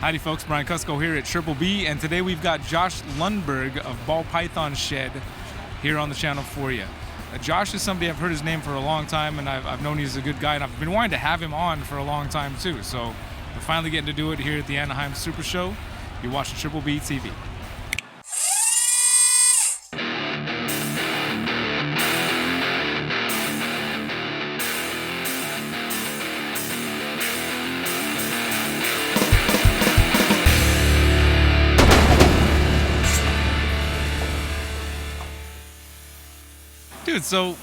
Howdy folks, Brian Cusco here at Triple B, and today we've got Josh Lundberg of Ball Python Shed here on the channel for you. Josh is somebody I've heard his name for a long time, and I've known he's a good guy, and I've been wanting to have him on for a long time too. So we're finally getting to do it here at the Anaheim Super Show. You're watching Triple B TV. Dude, so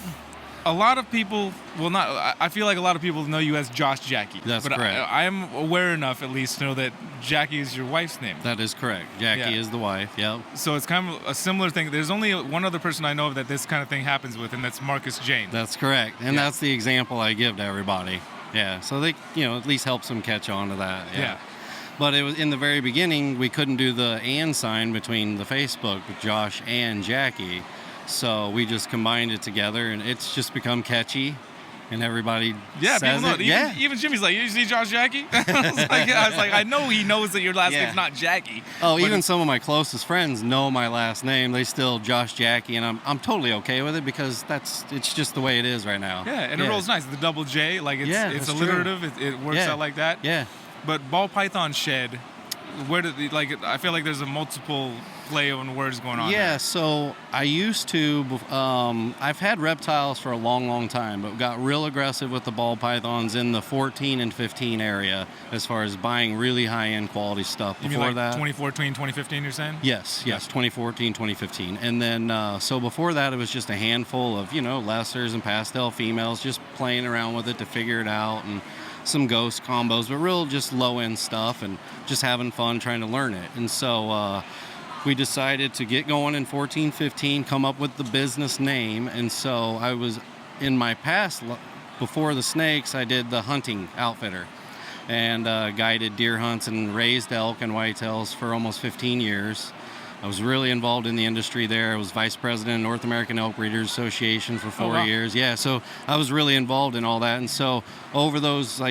a lot of people, I feel like a lot of people know you as Josh Jacki. That's but correct. I am aware enough, at least, to know that Jacki is your wife's name. That is correct. Jacki is the wife, yep. So it's kind of a similar thing. There's only one other person I know of that this kind of thing happens with, and that's Marcus Jane. That's correct. And that's the example I give to everybody. Yeah, so they, at least helps them catch on to that. Yeah. But it was in the very beginning, we couldn't do the and sign between the Facebook with Josh and Jacki. So we just combined it together, and it's just become catchy, and everybody says people know it. Even Jimmy's like, you see Josh Jacki? I was like, I know he knows that your last name's not Jacki. Oh, even some of my closest friends know my last name. They still Josh Jacki, and I'm totally okay with it because it's just the way it is right now. Yeah, and it rolls nice. The double J, like it's alliterative. It works out like that. Yeah. But Ball Python Shed, where did I feel like there's a multiple play on words going on. Yeah, there. so I used to, I've had reptiles for a long, long time, but got real aggressive with the ball pythons in the 14 and 15 area as far as buying really high-end quality stuff. You before mean like that, 2014, 2015 you're saying? Yes, 2014, 2015. And then, so before that, it was just a handful of, lessers and pastel females just playing around with it to figure it out, and some ghost combos, but real just low-end stuff and just having fun trying to learn it. And so we decided to get going in 14, 15, come up with the business name. And so I was, in my past, before the snakes, I did the hunting outfitter and guided deer hunts and raised elk and whitetails for almost 15 years. I was really involved in the industry there. I was vice president of North American Elk Breeders Association for 4 years. Yeah, so I was really involved in all that. And so over those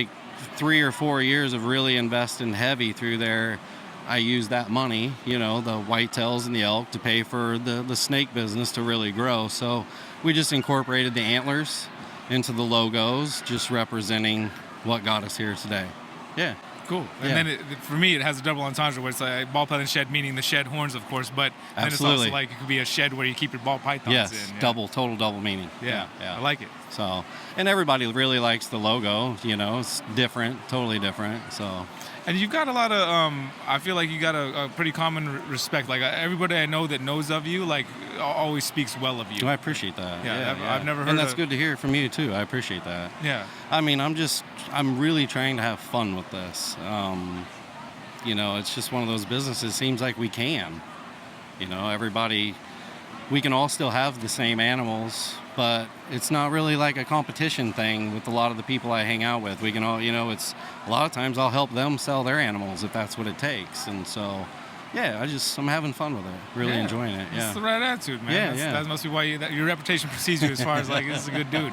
3 or 4 years of really investing heavy through there, I used that money, the whitetails and the elk, to pay for the snake business to really grow. So we just incorporated the antlers into the logos, just representing what got us here today. Yeah. Cool. And then for me, it has a double entendre where it's like ball python shed, meaning the shed horns, of course, but then it's also like it could be a shed where you keep your ball pythons in. Yeah. Total double meaning. Yeah. I like it. So, and everybody really likes the logo, it's different, totally different, so. And you've got a lot of, I feel like you got a pretty common respect. Like everybody I know that knows of you, always speaks well of you. I appreciate that. Yeah. I've never heard and that's good to hear from you too. I appreciate that. Yeah. I mean, I'm really trying to have fun with this. It's just one of those businesses. Seems like we can, everybody, we can all still have the same animals, but it's not really like a competition thing with a lot of the people I hang out with. We can all, it's a lot of times I'll help them sell their animals if that's what it takes. And so, I'm having fun with it, really enjoying it. Yeah. That's the right attitude, man. That must be why your reputation precedes you as far as this is a good dude.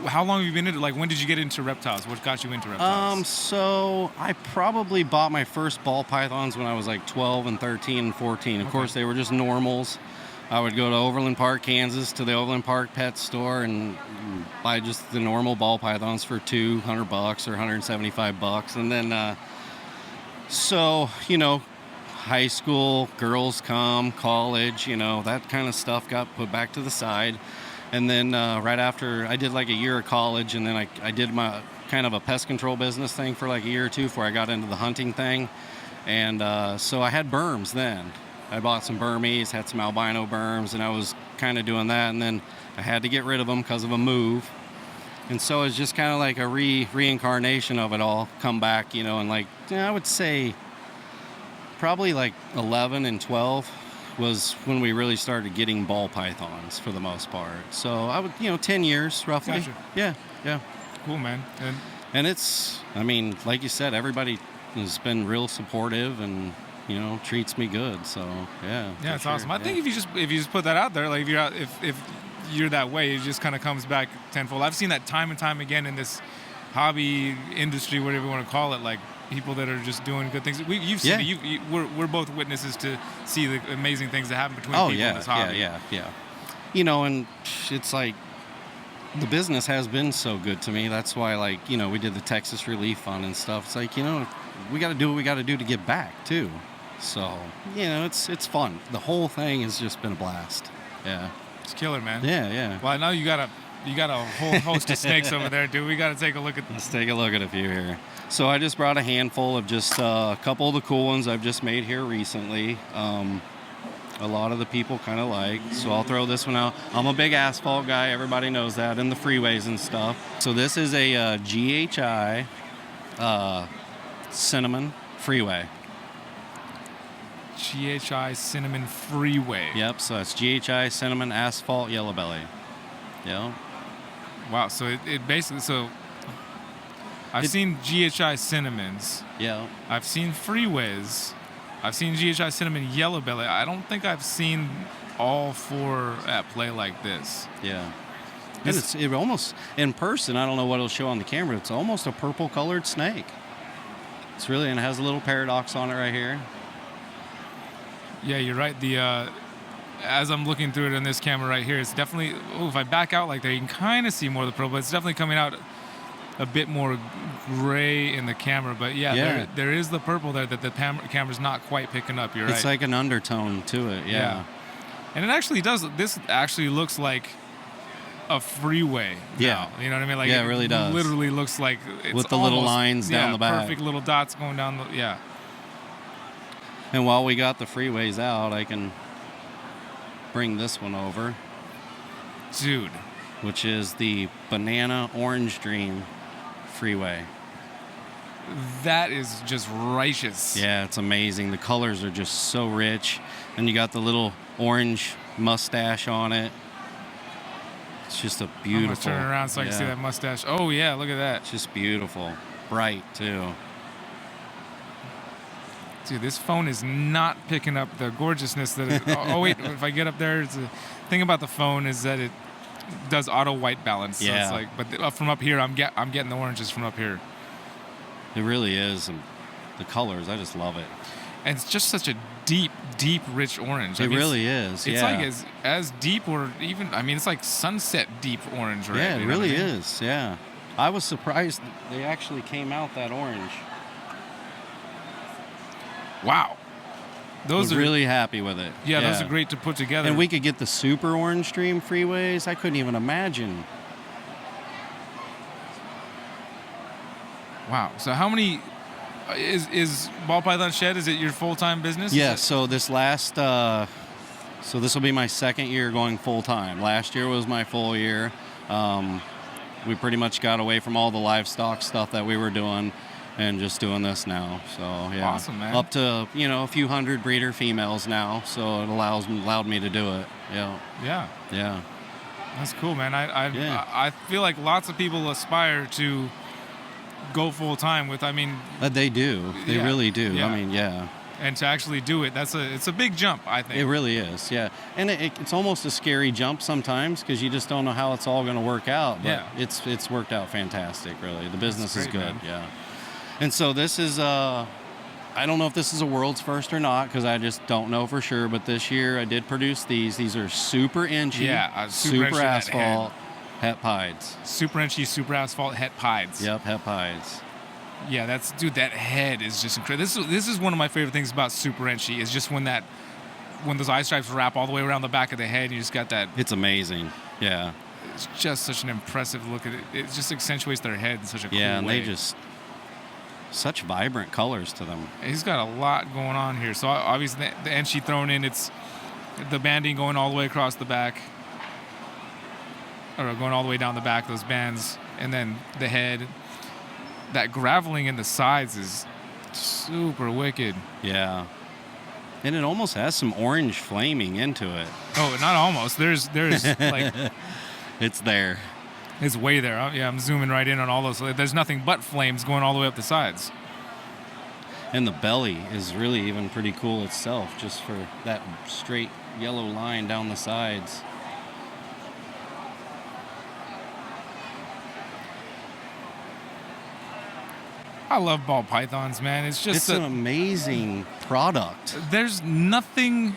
How long have you been into, when did you get into reptiles? What got you into reptiles? So I probably bought my first ball pythons when I was 12 and 13 and 14. Of course, they were just normals. I would go to Overland Park, Kansas, to the Overland Park pet store and buy just the normal ball pythons for $200 or $175. And then, high school, girls come, college, that kind of stuff got put back to the side. And then right after, I did a year of college, and then I did my kind of a pest control business thing for a year or two before I got into the hunting thing. And so I had berms then. I bought some Burmese, had some albino berms, and I was kind of doing that. And then I had to get rid of them because of a move. And so it's just kind of like a reincarnation of it all, come back, and I would say probably 11 and 12 was when we really started getting ball pythons for the most part. So I would, 10 years roughly. Gotcha. Yeah. Cool, man. And it's, like you said, everybody has been real supportive and, treats me good. So yeah. Yeah, it's awesome. I think if you just put that out there, if you're that way, it just kind of comes back tenfold. I've seen that time and time again in this hobby industry, whatever you want to call it. people that are just doing good things. You've seen it. We're both witnesses to see the amazing things that happen between people in this hobby. Yeah. You know, and it's like the business has been so good to me. That's why, like, you know, we did the Texas Relief Fund and stuff. It's like, you know, we got to do what we got to do to give back too. So, you know, it's fun. The whole thing has just been a blast. Yeah. It's killer, man. Yeah. Well, I know you got a whole host of snakes over there, dude. We got to take a look at. Let's take a look at a few here. So I just brought a handful of just a couple of the cool ones I've just made here recently. A lot of the people kind of like, so I'll throw this one out. I'm a big asphalt guy. Everybody knows that, and the freeways and stuff. So this is a GHI Cinnamon Freeway. GHI Cinnamon Freeway. Yep, so that's GHI Cinnamon Asphalt Yellow Belly. Yeah. Wow, so it basically, so I've seen GHI Cinnamons. Yeah. I've seen Freeways. I've seen GHI Cinnamon Yellow Belly. I don't think I've seen all four at play like this. Yeah. And it almost, in person, I don't know what it'll show on the camera, it's almost a purple colored snake. It's really, and it has a little paradox on it right here. Yeah, you're right. As I'm looking through it on this camera right here, it's definitely, if I back out like that, you can kind of see more of the purple, but it's definitely coming out a bit more gray in the camera. But yeah. There is the purple there that the camera's not quite picking up. You're right. It's like an undertone to it, yeah. And it actually does, this actually looks like a freeway. Yeah. Now, you know what I mean? Like, yeah, it really does. Literally looks like it's with the little lines down the back. Perfect little dots going down the, And while we got the freeways out, I can bring this one over. Dude. Which is the Banana Orange Dream Freeway. That is just righteous. Yeah, it's amazing. The colors are just so rich. And you got the little orange mustache on it. It's just a beautiful. I'm gonna turn around so I can see that mustache. Oh yeah, look at that. It's just beautiful. Bright too. Dude, this phone is not picking up the gorgeousness that it... oh, wait, if I get up there, the thing about the phone is that it does auto white balance. So it's like, but from up here, I'm getting the oranges from up here. It really is. And the colors, I just love it. And it's just such a deep, rich orange. It really is. It's like as deep, or even, I mean, it's like sunset deep orange, right? Yeah, it really is. Yeah. I was surprised they actually came out that orange. Wow. Those are really happy with it. Yeah, those are great to put together. And we could get the super orange dream freeways. I couldn't even imagine. Wow. So how many is Ball Python Shed? Is it your full-time business? Yeah. So this last, so this will be my second year going full-time. Last year was my full year. We pretty much got away from all the livestock stuff that we were doing and just doing this now. So yeah. Awesome, man. Up to, you know, a few hundred breeder females now. So it allowed me to do it. Yeah. Yeah. Yeah. That's cool, man. I feel like lots of people aspire to go full time with. I mean, they do. They really do. Yeah. I mean, yeah. And to actually do it, it's a big jump, I think. It really is, yeah. And it's almost a scary jump sometimes because you just don't know how it's all going to work out. But it's worked out fantastic, really. The business is good, yeah. And so this is, I don't know if this is a world's first or not because I just don't know for sure. But this year I did produce these. These are super inchy, super asphalt het pieds. Super inchy, super asphalt het pieds. Yep, het pieds. Yeah, that head is just incredible. This is one of my favorite things about super inchy is just when those eye stripes wrap all the way around the back of the head and you just got that. It's amazing. Yeah. It's just such an impressive look at it. It just accentuates their head in such a cool way. Yeah, and they just such vibrant colors to them. He's got a lot going on here. So obviously the inchy thrown in, it's the banding going all the way across the back. Or going all the way down the back, those bands, and then the head. That graveling in the sides is super wicked. Yeah. And it almost has some orange flaming into it. Oh, not almost. There's like... It's there. It's way there. Yeah, I'm zooming right in on all those. There's nothing but flames going all the way up the sides. And the belly is really even pretty cool itself, just for that straight yellow line down the sides. I love ball pythons, man. It's just It's an amazing product. there's nothing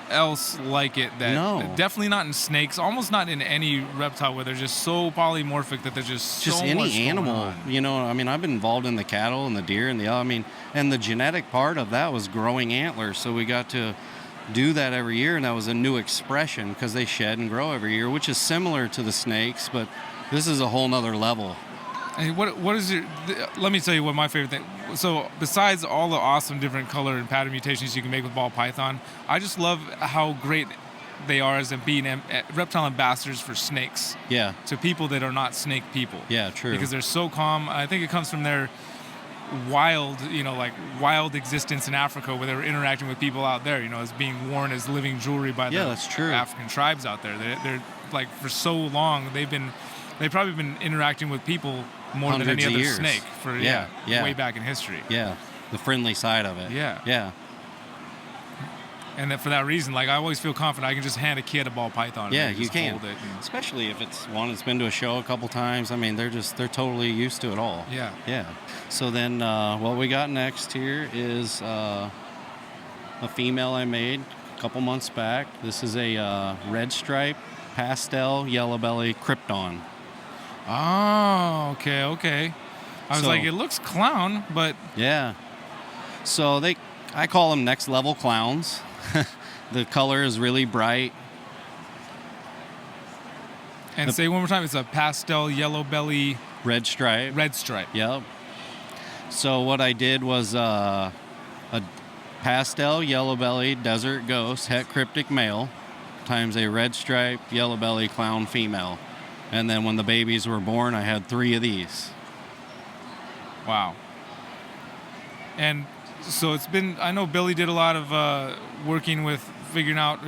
else like it that No. definitely not in snakes, almost not in any reptile where they're just so polymorphic that there's just Just so any much going animal, on. you know. I mean, I've been involved in the cattle and the deer and and the genetic part of that was growing antlers. So we got to do that every year, and that was a new expression because they shed and grow every year, which is similar to the snakes, but this is a whole nother level. And what is your? Let me tell you what my favorite thing. So besides all the awesome different color and pattern mutations you can make with ball python, I just love how great they are as being reptile ambassadors for snakes. Yeah. To people that are not snake people. Yeah, true. Because they're so calm. I think it comes from their wild, like wild existence in Africa where they were interacting with people out there, as being worn as living jewelry by the that's true. African tribes out there. They're like for so long they've probably been interacting with people more Hundreds than any of other years. snake for Yeah. way back in history. Yeah, the friendly side of it. Yeah. Yeah. And that for that reason, like I always feel confident I can just hand a kid a ball python. And Yeah, they you just can. hold it and- Especially if it's one that's been to a show a couple times. I mean, they're totally used to it all. Yeah. Yeah. So then what we got next here is a female I made a couple months back. This is a red stripe, pastel, yellow belly krypton. Oh, okay. I was So- like, it looks clown, but Yeah. So I call them next level clowns. The color is really bright. say one more time, it's a pastel yellow belly Red stripe. red stripe. Yep. So what I did was a pastel yellow belly desert ghost het cryptic male times a red stripe yellow belly clown female. And then when the babies were born, I had 3 of these. Wow. And so I know Billy did a lot of working with figuring out,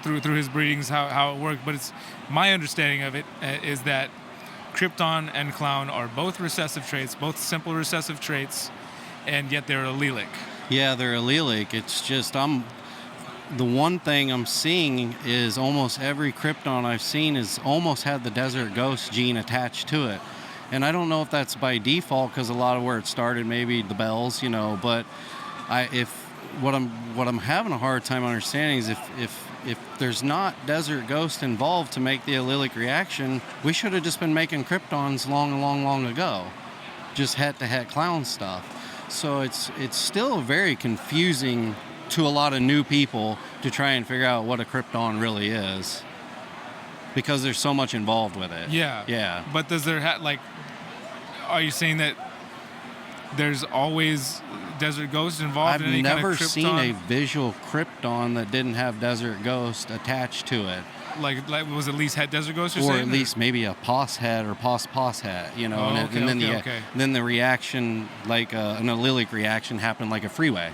through his breedings how it worked, but it's my understanding of it is that krypton and clown are both recessive traits, both simple recessive traits, and yet they're allelic. Yeah, they're allelic. It's just the one thing I'm seeing is almost every krypton I've seen has almost had the desert ghost gene attached to it. And I don't know if that's by default because a lot of where it started, maybe the bells, but what I'm having a hard time understanding is if there's not desert ghost involved to make the allelic reaction, we should have just been making kryptons long ago, just het-to-het clown stuff. So it's still very confusing to a lot of new people to try and figure out what a krypton really is because there's so much involved with it. Yeah. But does there are you saying that there's always desert ghost involved I've in any kind never of krypton? seen a visual krypton that didn't have desert ghost attached to it. Like was at least had desert ghost, you're Or saying? at least maybe a pos head or pos head, Okay. then the reaction, like an allelic reaction, happened like a freeway.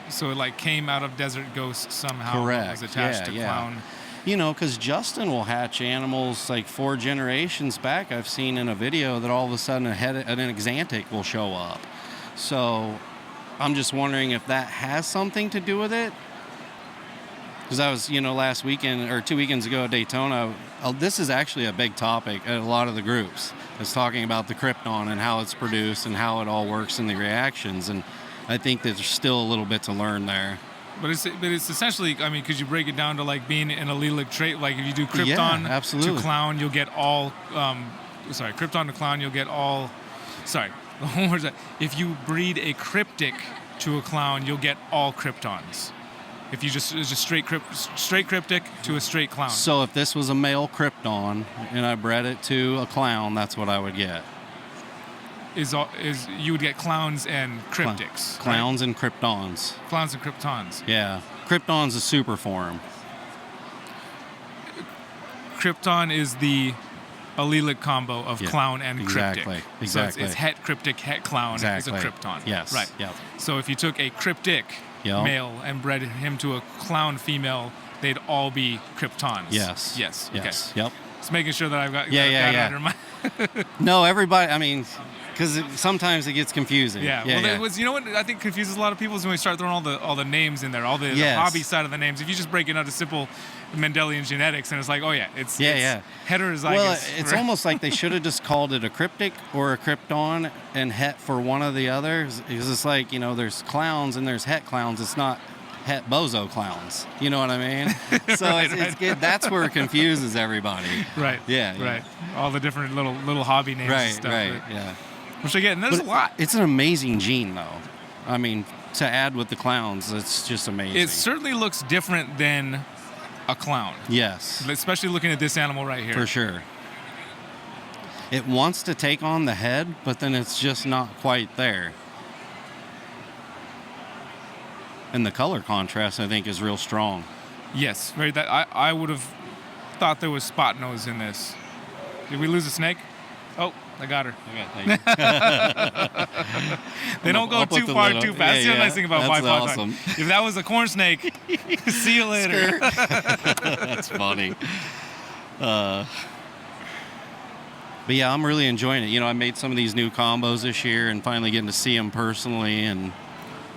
So it came out of desert ghost somehow. Correct. Was attached to Yeah. clown. Because Justin will hatch animals like 4 generations back. I've seen in a video that all of a sudden an exantic will show up. So I'm just wondering if that has something to do with it. Because I was, last weekend or 2 weekends ago at Daytona, this is actually a big topic at a lot of the groups. It's talking about the krypton and how it's produced and how it all works in the reactions. And I think that there's still a little bit to learn there. But it's essentially, could you break it down to like being an allelic trait? Like if you do krypton absolutely. to clown, you'll get all. Krypton to clown, you'll get all. Sorry, one more time. If you breed a cryptic to a clown, you'll get all kryptons. If you it's just straight cryptic to a straight clown. So if this was a male krypton and I bred it to a clown, that's what I would get. Is you would get clowns and cryptics. Clowns and kryptons. Clowns and kryptons. Yeah. Krypton's a super form. Krypton is the allelic combo of clown and cryptic. Exactly. So it's het cryptic, het clown is a krypton. Yes. Right. Yep. So if you took a cryptic male and bred him to a clown female, they'd all be kryptons. Yes. Yes. Okay. Yes. Yep. Just making sure that I've got Yeah. under my. No, everybody, because sometimes it gets confusing. Yeah. Well, it was. You know what I think confuses a lot of people is when we start throwing all the names in there, all the hobby side of the names. If you just break it out to simple Mendelian genetics, and it's like, oh yeah, it's heterozygous. Well, it's almost like they should have just called it a cryptic or a krypton and het for one or the other, because it's like, you know, there's clowns and there's het clowns. It's not het bozo clowns. You know what I mean? So it's good. That's where it confuses everybody. Right. Yeah. Right. All the different little hobby names and stuff. Right. Yeah. Which again, there's a lot. It's an amazing gene, though. I mean, to add with the clowns, it's just amazing. It certainly looks different than a clown. Yes. Especially looking at this animal right here. For sure. It wants to take on the head, but then it's just not quite there. And the color contrast, I think, is real strong. Yes. Very. I would have thought there was spot nose in this. Did we lose a snake? Oh, I got her. Okay, thank you. They don't go too far too fast. That's the nice thing about That's Python. awesome. If that was a corn snake, see you later. That's funny. But yeah, I'm really enjoying it. You know, I made some of these new combos this year and finally getting to see them personally, and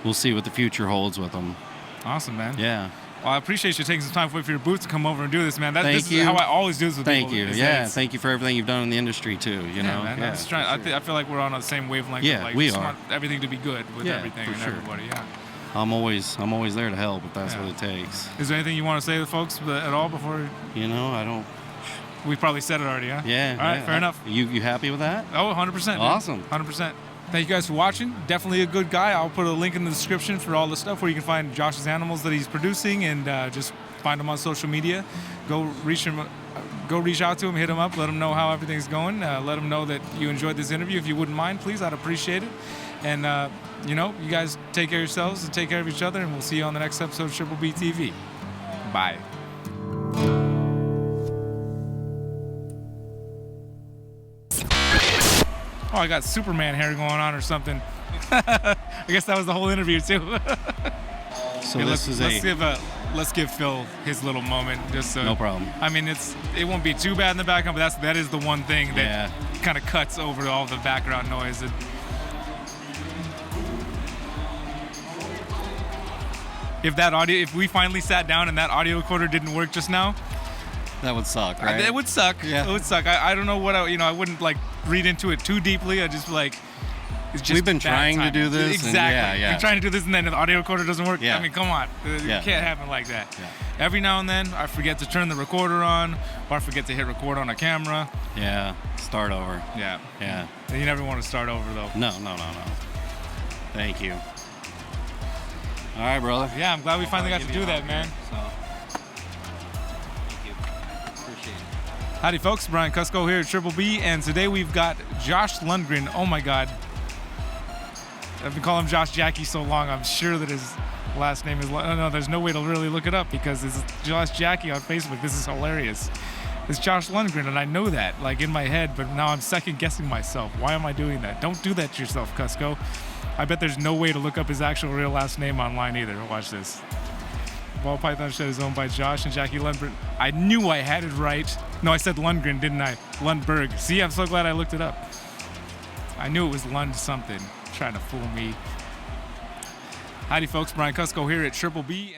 we'll see what the future holds with them. Awesome, man. Yeah. Well, I appreciate you taking some time for your booth to come over and do this, man. Thank you. Is how I always do this with people. Thank you. Yeah, thank you for everything you've done in the industry, too. You know? Man, I'm just trying, I feel like we're on the same wavelength. Yeah, of like, we just are. want everything to be good with everything and sure. everybody, yeah. I'm always there to help if that's what it takes. Is there anything you want to say to the folks at all before? You know, I don't. We probably said it already, huh? Yeah. All right, fair enough. You happy with that? Oh, 100%. Awesome. 100%. Thank you guys for watching. Definitely a good guy. I'll put a link in the description for all the stuff where you can find Josh's animals that he's producing, and just find him on social media. Go reach out to him, hit him up, let him know how everything's going. Let him know that you enjoyed this interview. If you wouldn't mind, please, I'd appreciate it. And you know, you guys take care of yourselves and take care of each other, and we'll see you on the next episode of Triple B TV. Bye. Oh, I got Superman hair going on or something. I guess that was the whole interview too. So hey, let's give Phil his little moment. Just so, no problem. I mean, it won't be too bad in the background, but that is the one thing that kind of cuts over all the background noise. If we finally sat down and that audio recorder didn't work just now, that would suck, right? It would suck. Yeah. It would suck. I don't know what I wouldn't like read into it too deeply. I just like. It's just We've been trying to do this. Exactly. And We're trying to do this, and then the audio recorder doesn't work. Yeah. I mean, come on. It can't happen like that. Yeah. Every now and then, I forget to turn the recorder on, or I forget to hit record on a camera. Yeah. Start over. Yeah. Yeah. You never want to start over, though. No. Thank you. All right, brother. Yeah, I'm glad we finally got to do that, man. Thank you. Appreciate it. Howdy, folks. Brian Cusco here at Triple B, and today we've got Josh Lundgren. Oh, my God. I've been calling him Josh Jacki so long, I'm sure that his last name is... No, there's no way to really look it up because it's Josh Jacki on Facebook. This is hilarious. It's Josh Lundgren, and I know that, like, in my head, but now I'm second-guessing myself. Why am I doing that? Don't do that to yourself, Cusco. I bet there's no way to look up his actual real last name online either. Watch this. Ball Python Shed is owned by Josh and Jacki Lundgren. I knew I had it right. No, I said Lundgren, didn't I? Lundberg. See, I'm so glad I looked it up. I knew it was Lund something. Trying to fool me. Howdy, folks. Brian Cusco here at Triple B.